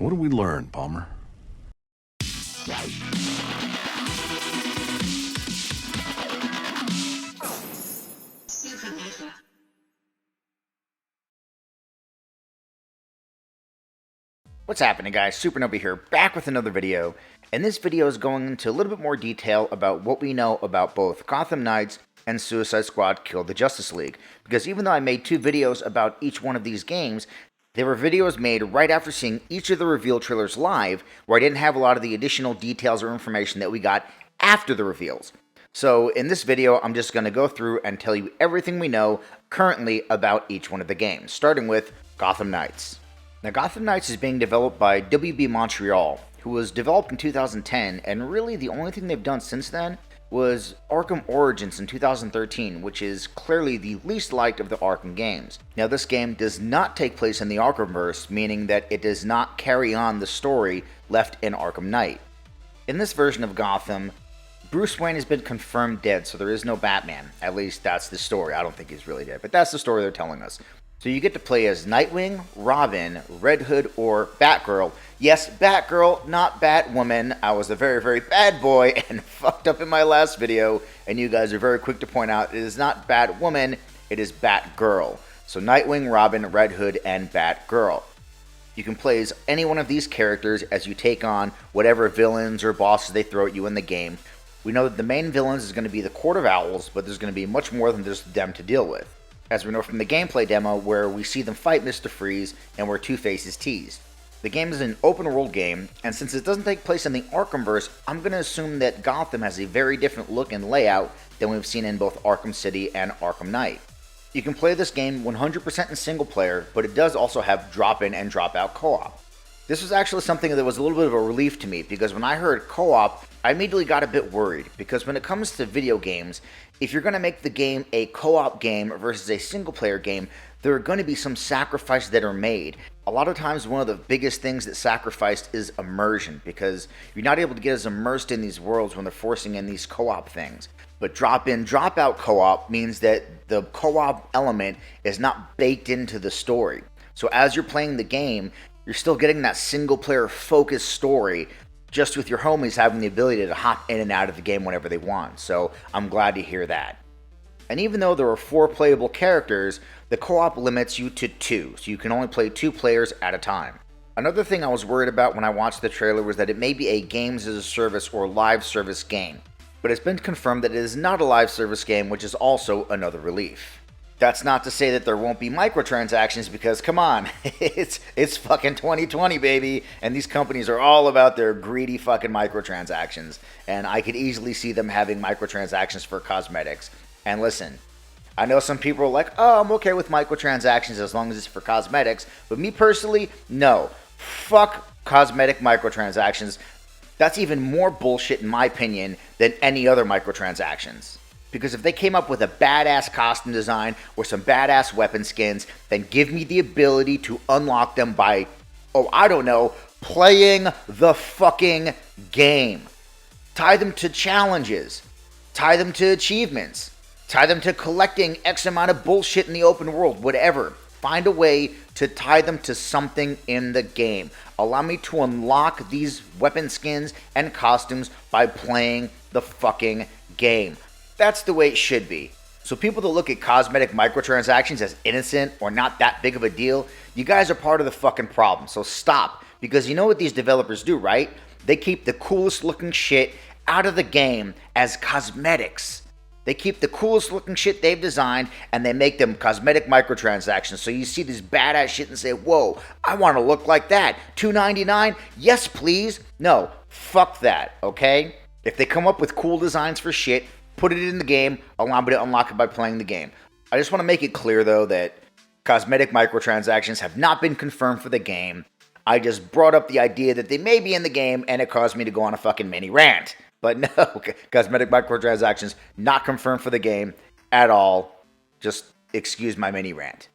What did we learn, Palmer? What's happening, guys? Supernova here, back with another video, and this video is going into a little bit more detail about what we know about both Gotham Knights and Suicide Squad Kill the Justice League, because even though I made two videos about each one of these games, they were videos made right after seeing each of the reveal trailers live, where I didn't have a lot of the additional details or information that we got after the reveals. So in this video, I'm just going to go through and tell you everything we know currently about each one of the games, starting with Gotham Knights. Now, Gotham Knights is being developed by WB Montreal, who was developed in 2010, and really the only thing they've done since then was Arkham Origins in 2013, which is clearly the least liked of the Arkham games. Now, this game does not take place in the Arkhamverse, meaning that it does not carry on the story left in Arkham Knight. In this version of Gotham, Bruce Wayne has been confirmed dead, so there is no Batman. At least that's the story. I don't think he's really dead, but that's the story they're telling us. So you get to play as Nightwing, Robin, Red Hood, or Batgirl. Yes, Batgirl, not Batwoman. I was a very, very bad boy and fucked up in my last video, and you guys are very quick to point out it is not Batwoman, it is Batgirl. So Nightwing, Robin, Red Hood, and Batgirl. You can play as any one of these characters as you take on whatever villains or bosses they throw at you in the game. We know that the main villains is going to be the Court of Owls, but there's going to be much more than just them to deal with, as we know from the gameplay demo where we see them fight Mr. Freeze and where Two-Face is teased. The game is an open world game, and since it doesn't take place in the Arkhamverse, I'm going to assume that Gotham has a very different look and layout than we've seen in both Arkham City and Arkham Knight. You can play this game 100% in single player, but it does also have drop-in and drop-out co-op. This was actually something that was a little bit of a relief to me, because when I heard co-op, I immediately got a bit worried, because when it comes to video games, if you're going to make the game a co-op game versus a single-player game, there are going to be some sacrifices that are made. A lot of times, one of the biggest things that's sacrificed is immersion, because you're not able to get as immersed in these worlds when they're forcing in these co-op things. But drop-in, drop-out co-op means that the co-op element is not baked into the story. So as you're playing the game, you're still getting that single-player focused story, just with your homies having the ability to hop in and out of the game whenever they want. So I'm glad to hear that. And even though there are 4 playable characters, the co-op limits you to 2, so you can only play 2 players at a time. Another thing I was worried about when I watched the trailer was that it may be a games as a service or live service game, but it's been confirmed that it is not a live service game, which is also another relief. That's not to say that there won't be microtransactions, because come on, it's fucking 2020, baby, and these companies are all about their greedy fucking microtransactions, and I could easily see them having microtransactions for cosmetics. And listen, I know some people are like, oh, I'm okay with microtransactions as long as it's for cosmetics, but me personally, no. Fuck cosmetic microtransactions. That's even more bullshit in my opinion than any other microtransactions. Because if they came up with a badass costume design or some badass weapon skins, then give me the ability to unlock them by, oh, I don't know, playing the fucking game. Tie them to challenges. Tie them to achievements. Tie them to collecting X amount of bullshit in the open world, whatever. Find a way to tie them to something in the game. Allow me to unlock these weapon skins and costumes by playing the fucking game. That's the way it should be. So people that look at cosmetic microtransactions as innocent or not that big of a deal, you guys are part of the fucking problem. So stop. Because you know what these developers do, right? They keep the coolest looking shit out of the game as cosmetics. They keep the coolest looking shit they've designed and they make them cosmetic microtransactions. So you see this badass shit and say, whoa, I want to look like that. $2.99? Yes, please. No, fuck that, okay? If they come up with cool designs for shit, put it in the game, allow me to unlock it by playing the game. I just want to make it clear, though, that cosmetic microtransactions have not been confirmed for the game. I just brought up the idea that they may be in the game, and it caused me to go on a fucking mini rant. But no, cosmetic microtransactions not confirmed for the game at all. Just excuse my mini rant.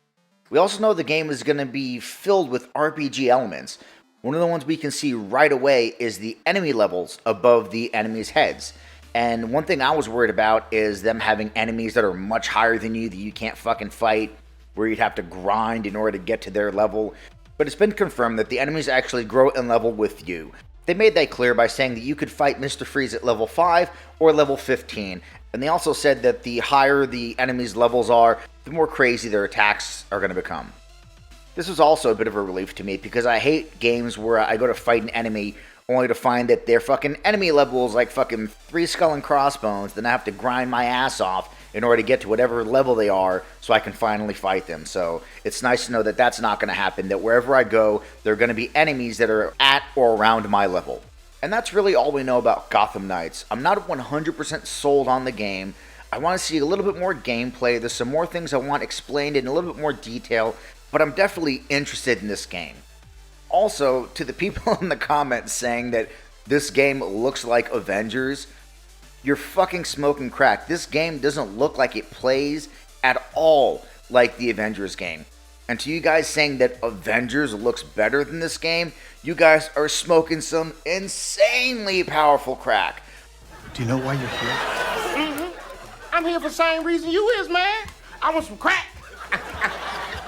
We also know the game is going to be filled with RPG elements. One of the ones we can see right away is the enemy levels above the enemies' heads. And one thing I was worried about is them having enemies that are much higher than you that you can't fucking fight, where you'd have to grind in order to get to their level. but it's been confirmed that the enemies actually grow in level with you. They made that clear by saying that you could fight Mr. Freeze at level 5 or level 15, and they also said that the higher the enemies' levels are, the more crazy their attacks are going to become. This was also a bit of a relief to me because I hate games where I go to fight an enemy only to find that their fucking enemy level is like fucking 3 skull and crossbones, then I have to grind my ass off in order to get to whatever level they are so I can finally fight them. So it's nice to know that that's not going to happen, that wherever I go, there are going to be enemies that are at or around my level. And that's really all we know about Gotham Knights. I'm not 100% sold on the game. I want to see a little bit more gameplay. There's some more things I want explained in a little bit more detail, but I'm definitely interested in this game. Also, to the people in the comments saying that this game looks like Avengers, you're fucking smoking crack. This game doesn't look like it plays at all like the Avengers game. And to you guys saying that Avengers looks better than this game, you guys are smoking some insanely powerful crack. Do you know why you're here? I'm here for the same reason you is, man. I want some crack.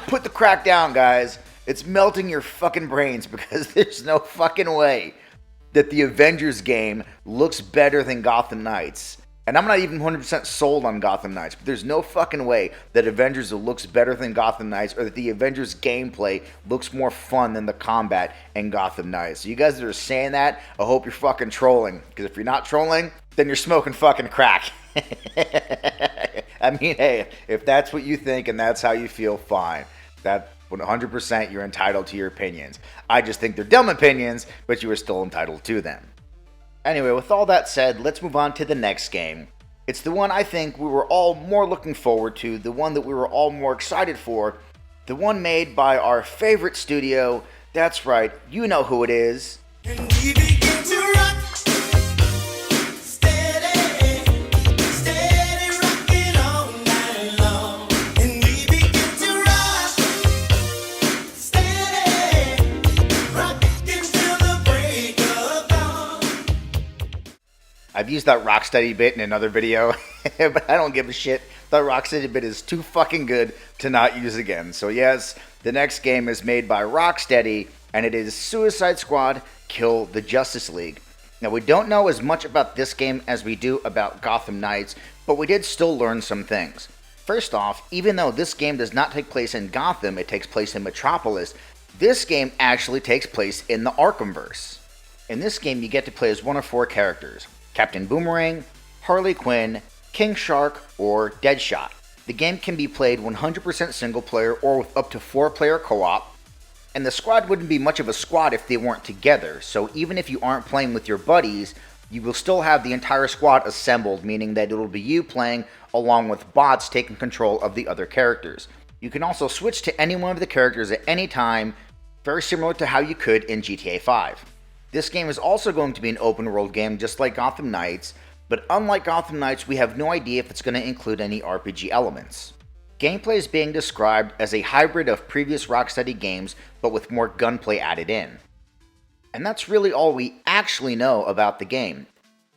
Put the crack down, guys. It's melting your fucking brains because there's no fucking way that the Avengers game looks better than Gotham Knights. And I'm not even 100% sold on Gotham Knights, but there's no fucking way that Avengers looks better than Gotham Knights or that the Avengers gameplay looks more fun than the combat in Gotham Knights. So you guys that are saying that, I hope you're fucking trolling. Because if you're not trolling, then you're smoking fucking crack. I mean, hey, if that's what you think and that's how you feel, fine. That 100% you're entitled to your opinions. I just think they're dumb opinions, but you are still entitled to them. Anyway, with all that said, let's move on to the next game. It's the one I think we were all more looking forward to, the one that we were all more excited for, the one made by our favorite studio. That's right, you know who it is. And we begin to rock. I've used that Rocksteady bit in another video, but I don't give a shit. That Rocksteady bit is too fucking good to not use again. So yes, the next game is made by Rocksteady, and it is Suicide Squad Kill the Justice League. Now, we don't know as much about this game as we do about Gotham Knights, but we did still learn some things. First off, even though this game does not take place in Gotham, it takes place in Metropolis, this game actually takes place in the Arkhamverse. In this game, you get to play as one of 4 characters: Captain Boomerang, Harley Quinn, King Shark, or Deadshot. The game can be played 100% single player or with up to 4-player co-op, and the squad wouldn't be much of a squad if they weren't together, so even if you aren't playing with your buddies, you will still have the entire squad assembled, meaning that it'll be you playing along with bots taking control of the other characters. You can also switch to any one of the characters at any time, very similar to how you could in GTA 5. This game is also going to be an open world game just like Gotham Knights, but unlike Gotham Knights, we have no idea if it's going to include any RPG elements. Gameplay is being described as a hybrid of previous Rocksteady games, but with more gunplay added in. And that's really all we actually know about the game.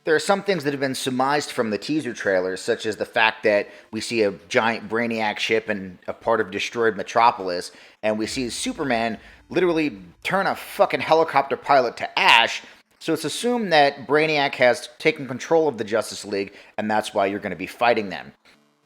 There are some things that have been surmised from the teaser trailers, such as the fact that we see a giant Brainiac ship and a part of destroyed Metropolis, and we see Superman literally turn a fucking helicopter pilot to ash, so it's assumed that Brainiac has taken control of the Justice League, and that's why you're going to be fighting them.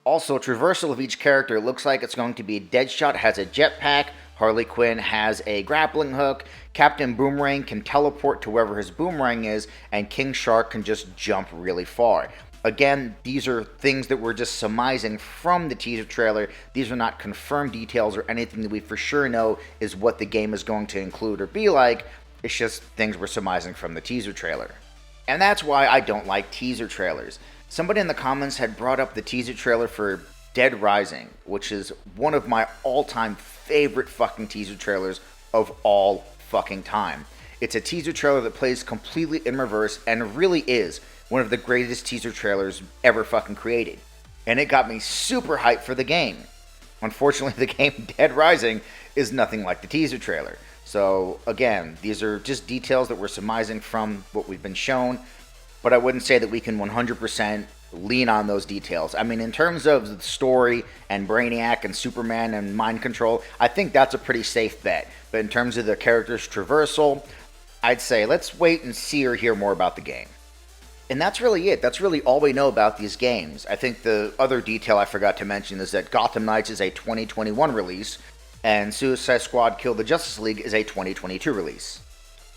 Also, traversal of each character looks like it's going to be Deadshot has a jetpack, Harley Quinn has a grappling hook, Captain Boomerang can teleport to wherever his boomerang is, and King Shark can just jump really far. Again, these are things that we're just surmising from the teaser trailer. These are not confirmed details or anything that we for sure know is what the game is going to include or be like. It's just things we're surmising from the teaser trailer. And that's why I don't like teaser trailers. Somebody in the comments had brought up the teaser trailer for Dead Rising, which is one of my all-time favorite fucking teaser trailers of all fucking time. It's a teaser trailer that plays completely in reverse and really is one of the greatest teaser trailers ever fucking created. And it got me super hyped for the game. Unfortunately, the game Dead Rising is nothing like the teaser trailer. So again, these are just details that we're surmising from what we've been shown, but I wouldn't say that we can 100% lean on those details. I mean, in terms of the story and Brainiac and Superman and mind control, I think that's a pretty safe bet. But in terms of the character's traversal, I'd say let's wait and see or hear more about the game. And that's really it. That's really all we know about these games. I think the other detail I forgot to mention is that Gotham Knights is a 2021 release, and Suicide Squad Kill the Justice League is a 2022 release.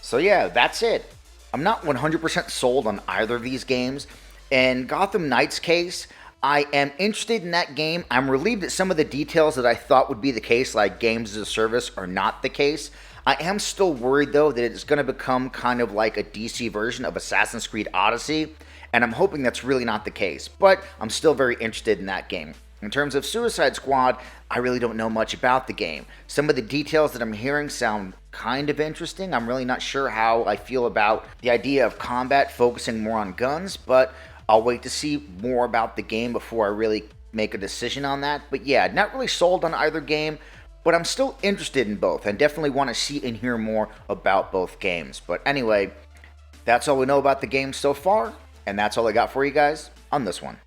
So yeah, that's it. I'm not 100% sold on either of these games. In Gotham Knights' case, I am interested in that game. I'm relieved that some of the details that I thought would be the case, like games as a service, are not the case. I am still worried, though, that it's going to become kind of like a DC version of Assassin's Creed Odyssey, and I'm hoping that's really not the case, but I'm still very interested in that game. In terms of Suicide Squad, I really don't know much about the game. Some of the details that I'm hearing sound kind of interesting. I'm really not sure how I feel about the idea of combat focusing more on guns, but I'll wait to see more about the game before I really make a decision on that. But yeah, not really sold on either game, but I'm still interested in both and definitely want to see and hear more about both games. But anyway, that's all we know about the game so far, and that's all I got for you guys on this one.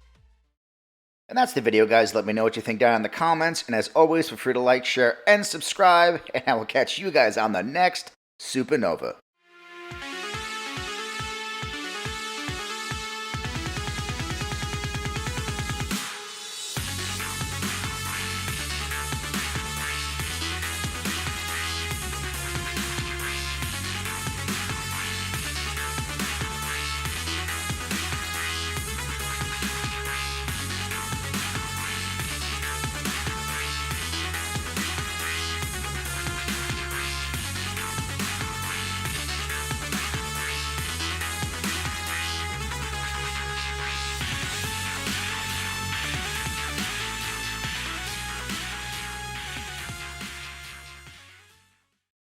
And that's the video, guys. Let me know what you think down in the comments, and as always, feel free to like, share, and subscribe, and I will catch you guys on the next Supernova.